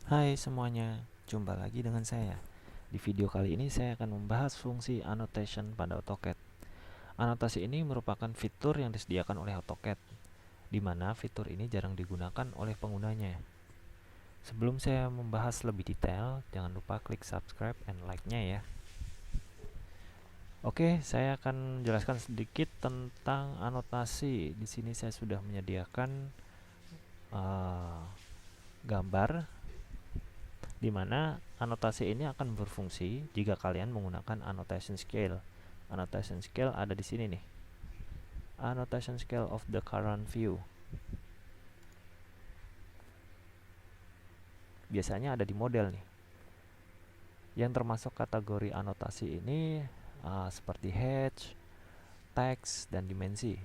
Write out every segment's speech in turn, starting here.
Hai semuanya, jumpa lagi dengan saya. Di video kali ini saya akan membahas fungsi annotation pada AutoCAD. Anotasi ini merupakan fitur yang disediakan oleh AutoCAD, di mana fitur ini jarang digunakan oleh penggunanya. Sebelum saya membahas lebih detail, jangan lupa klik subscribe and like-nya ya. Oke, saya akan menjelaskan sedikit tentang anotasi. Di sini saya sudah menyediakan gambar di mana anotasi ini akan berfungsi jika kalian menggunakan annotation scale. Annotation scale ada di sini nih. Annotation scale of the current view. Biasanya ada di model nih. Yang termasuk kategori anotasi ini seperti hedge, text, dan dimensi.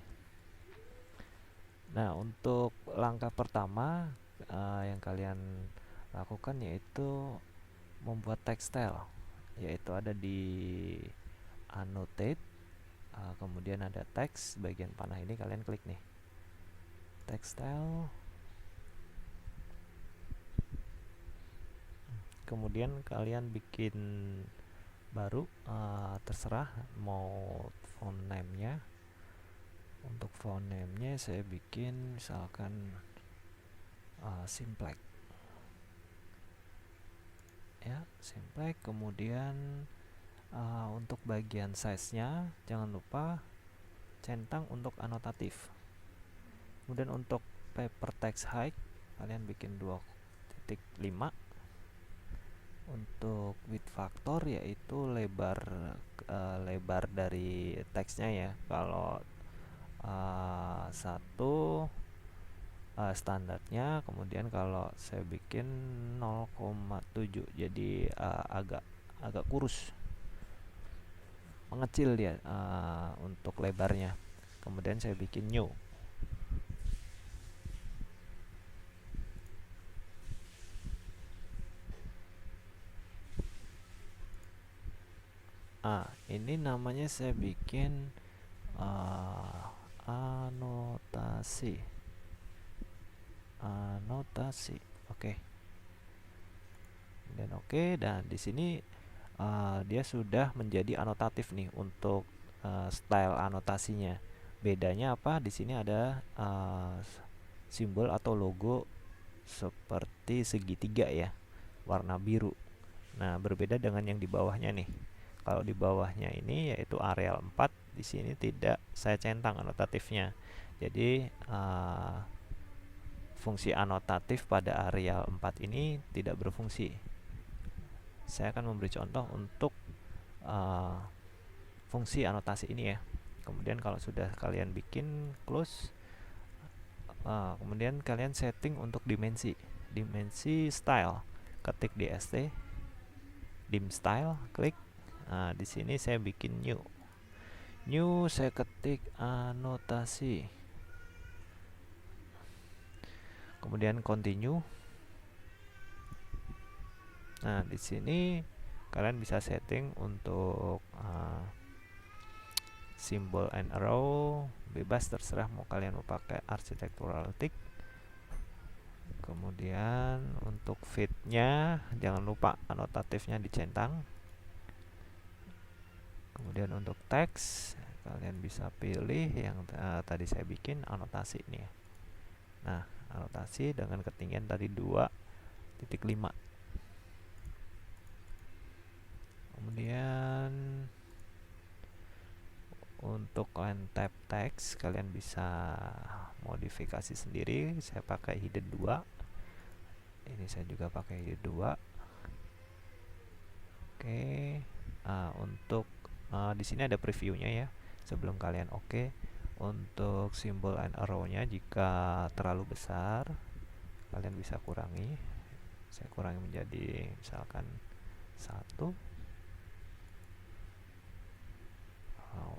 Nah, untuk langkah pertama yang kalian lakukan yaitu membuat text style, yaitu ada di annotate, kemudian ada text, bagian panah ini kalian klik nih, text style, kemudian kalian bikin baru, terserah mau font name-nya. Untuk font name-nya saya bikin misalkan Simplex ya, Simplex. Kemudian untuk bagian size-nya jangan lupa centang untuk anotatif. Kemudian untuk paper text height kalian bikin 2.5. Untuk width factor yaitu lebar dari teksnya ya. Kalau 1 standarnya, kemudian kalau saya bikin 0,7 jadi agak kurus, mengecil dia untuk lebarnya. Kemudian saya bikin new. Ini namanya saya bikin anotasi. Oke. Dan oke, dan di sini dia sudah menjadi anotatif nih untuk style anotasinya. Bedanya apa? Di sini ada simbol atau logo seperti segitiga ya, warna biru. Nah, berbeda dengan yang di bawahnya nih. Kalau di bawahnya ini yaitu areal 4, di sini tidak saya centang anotatifnya. Jadi fungsi anotatif pada areal 4 ini tidak berfungsi. Saya akan memberi contoh untuk fungsi anotasi ini ya. Kemudian kalau sudah kalian bikin close, kemudian kalian setting untuk dimensi style, ketik dst dim style, klik. Di sini saya bikin new, saya ketik anotasi, kemudian continue. Nah, di sini kalian bisa setting untuk simbol and arrow, bebas terserah mau kalian mau pakai architectural tick. Kemudian untuk fitnya jangan lupa anotatifnya dicentang. Kemudian untuk teks kalian bisa pilih yang tadi saya bikin anotasi ini ya. Nah, anotasi dengan ketinggian tadi 2.5. Kemudian untuk line tab text kalian bisa modifikasi sendiri. Saya pakai hidden 2. Ini saya juga pakai hidden 2. Oke. Untuk di sini ada previewnya ya. Sebelum kalian untuk simbol and arrow-nya jika terlalu besar kalian bisa kurangi. Saya kurangi menjadi misalkan 1.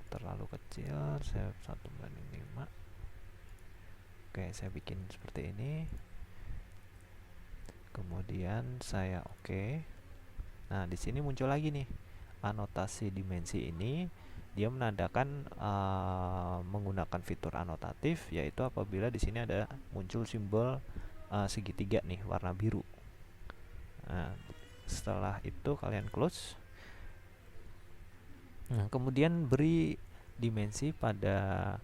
Terlalu kecil, saya 1/5. Oke, saya bikin seperti ini. Kemudian saya Nah, di sini muncul lagi nih anotasi dimensi ini. Dia menandakan menggunakan fitur anotatif, yaitu apabila di sini ada muncul simbol segitiga nih warna biru. Nah, setelah itu kalian close. Nah, kemudian beri dimensi pada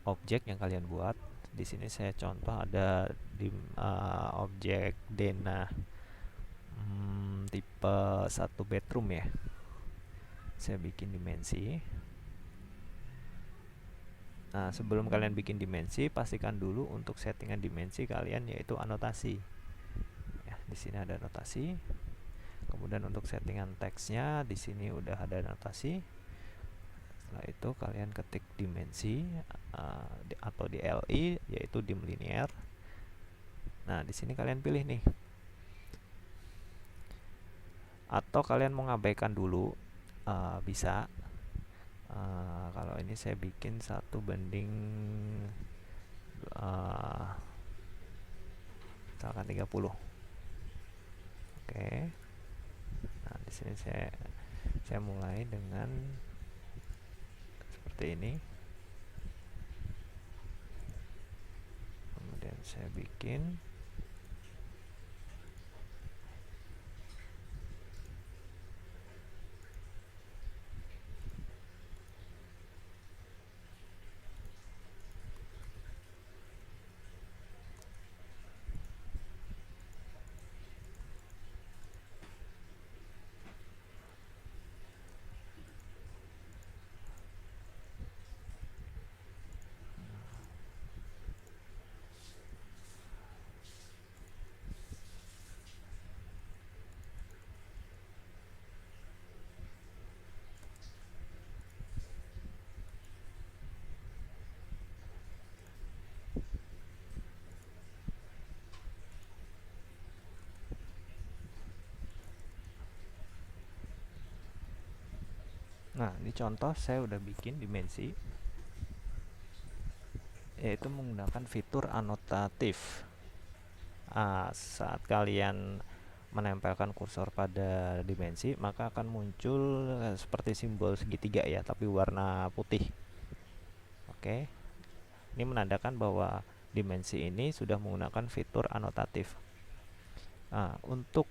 objek yang kalian buat. Di sini saya contoh ada di objek denah tipe 1 bedroom ya. Saya bikin dimensi. Nah, sebelum kalian bikin dimensi, pastikan dulu untuk settingan dimensi kalian yaitu anotasi. Ya, di sini ada anotasi. Kemudian untuk settingan teksnya di sini udah ada anotasi. Setelah itu kalian ketik dimensi atau di LI yaitu dim linear. Nah, di sini kalian pilih nih. Atau kalian mau ngabaikan dulu bisa. Kalau ini saya bikin 1:30 misalkan 30. Oke. Nah, di sini saya mulai dengan seperti ini. Kemudian saya bikin Nah, ini contoh saya udah bikin dimensi yaitu menggunakan fitur anotatif. Saat kalian menempelkan kursor pada dimensi, maka akan muncul seperti simbol segitiga ya, tapi warna putih. Oke. Ini menandakan bahwa dimensi ini sudah menggunakan fitur anotatif. Untuk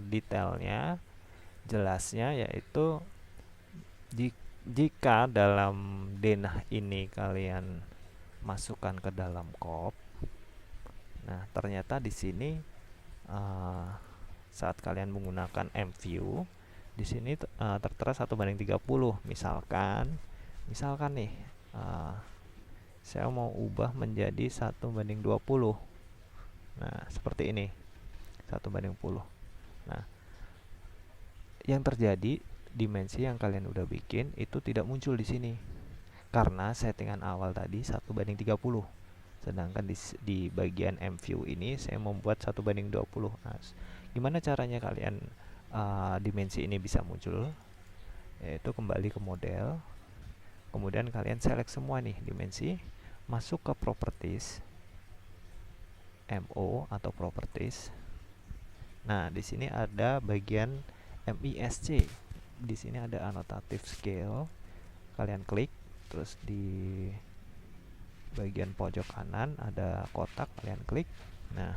detailnya, jelasnya yaitu jika dalam denah ini kalian masukkan ke dalam kop, nah ternyata di sini saat kalian menggunakan MView, di sini tertera 1:30. Misalkan nih saya mau ubah menjadi 1:20. Nah, seperti ini. 1:10. Nah, yang terjadi dimensi yang kalian udah bikin itu tidak muncul di sini karena settingan awal tadi 1:30. Sedangkan di bagian MView ini saya membuat 1:20. Nah, gimana caranya kalian dimensi ini bisa muncul? Yaitu kembali ke model, kemudian kalian select semua nih dimensi, masuk ke properties, MO atau properties. Nah, di sini ada bagian MISC. Di sini ada annotative scale. Kalian klik, terus di bagian pojok kanan ada kotak, kalian klik. Nah,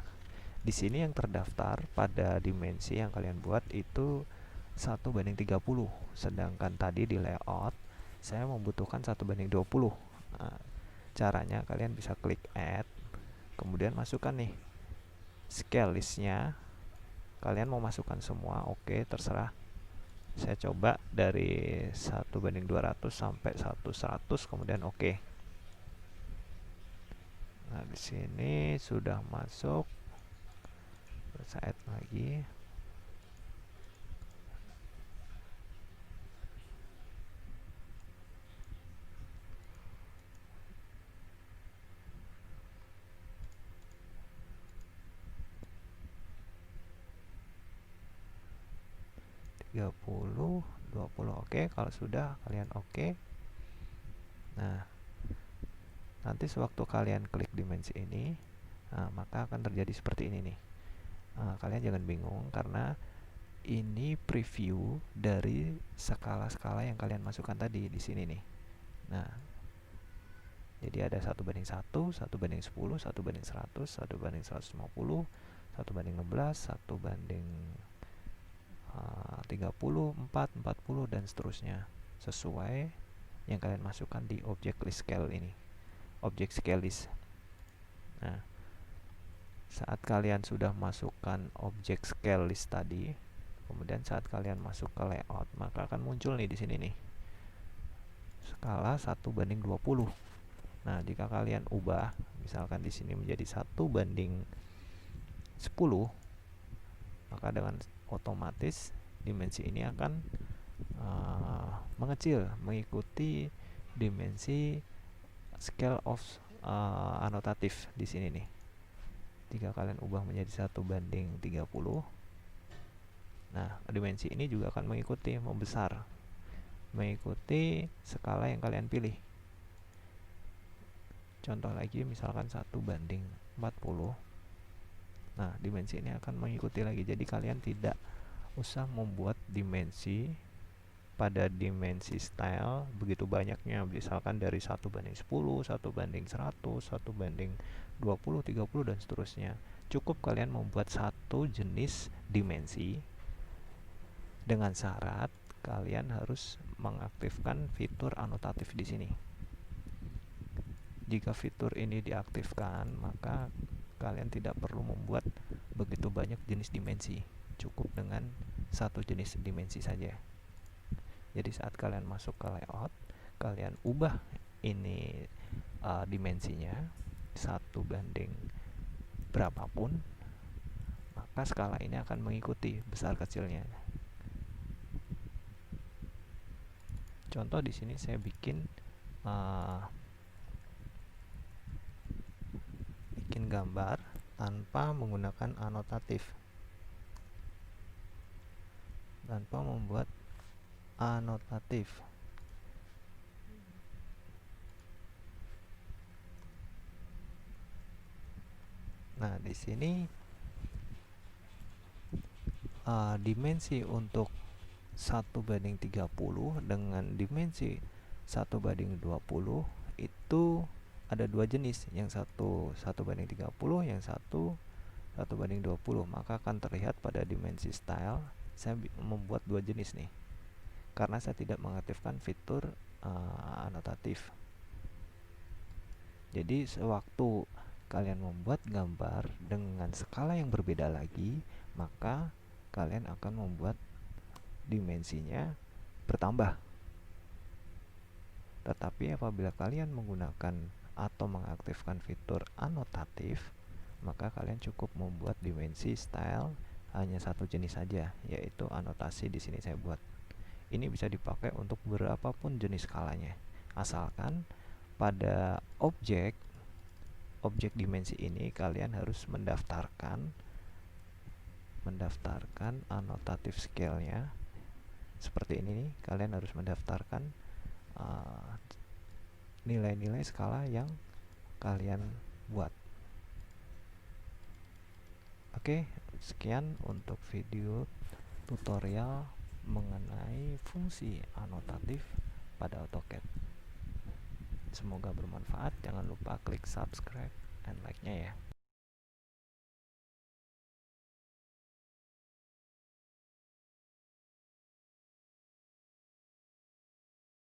di sini yang terdaftar pada dimensi yang kalian buat itu 1:30. Sedangkan tadi di layout saya membutuhkan 1:20. Nah, caranya kalian bisa klik add, kemudian masukkan nih scale listnya. Kalian mau masukkan semua, oke, terserah. Saya coba dari 1:200 sampai 1:100, kemudian oke. Nah, di sini sudah masuk. Saya add lagi. (30, 20). Oke, kalau sudah kalian oke. Nah, nanti sewaktu kalian klik dimensi ini, maka akan terjadi seperti ini nih. Kalian jangan bingung karena ini preview dari skala-skala yang kalian masukkan tadi di sini nih. Nah, jadi ada 1:1, 1:10, 1:100, 1:150, 1:16, 1:30, 4, 40 dan seterusnya, sesuai yang kalian masukkan di object list scale ini, object scale list. Nah, saat kalian sudah masukkan object scale list tadi, kemudian saat kalian masuk ke layout, maka akan muncul nih di sini nih skala 1:20. Nah, jika kalian ubah, misalkan di sini menjadi 1:10, maka dengan otomatis dimensi ini akan mengecil mengikuti dimensi scale of anotatif di sini nih. Jika kalian ubah menjadi 1:30, nah dimensi ini juga akan mengikuti membesar, mengikuti skala yang kalian pilih. Contoh lagi, misalkan 1:40. Nah, dimensi ini akan mengikuti lagi. Jadi kalian tidak usah membuat dimensi pada dimensi style begitu banyaknya, misalkan dari 1:10, 1:100, 1:20, 30 dan seterusnya. Cukup kalian membuat satu jenis dimensi dengan syarat kalian harus mengaktifkan fitur anotatif di sini. Jika fitur ini diaktifkan, maka kalian tidak perlu membuat begitu banyak jenis dimensi, cukup dengan satu jenis dimensi saja. Jadi saat kalian masuk ke layout, kalian ubah ini dimensinya 1 berapapun, maka skala ini akan mengikuti besar kecilnya. Contoh di sini saya bikin gambar tanpa menggunakan anotatif, tanpa membuat anotatif. Nah, di sini dimensi untuk 1:30 dengan dimensi 1:20 itu ada dua jenis, yang satu 1:30, yang satu 1:20. Maka akan terlihat pada dimensi style saya membuat dua jenis nih, karena saya tidak mengaktifkan fitur anotatif. Jadi sewaktu kalian membuat gambar dengan skala yang berbeda lagi, maka kalian akan membuat dimensinya bertambah. Tetapi apabila kalian menggunakan atau mengaktifkan fitur anotatif, maka kalian cukup membuat dimensi style hanya satu jenis saja, yaitu anotasi di sini saya buat. Ini bisa dipakai untuk berapapun jenis skalanya, asalkan pada objek dimensi ini kalian harus mendaftarkan anotatif scale-nya. Seperti ini nih, kalian harus mendaftarkan nilai-nilai skala yang kalian buat. Oke, sekian untuk video tutorial mengenai fungsi anotatif pada AutoCAD. Semoga bermanfaat. Jangan lupa klik subscribe dan like-nya ya.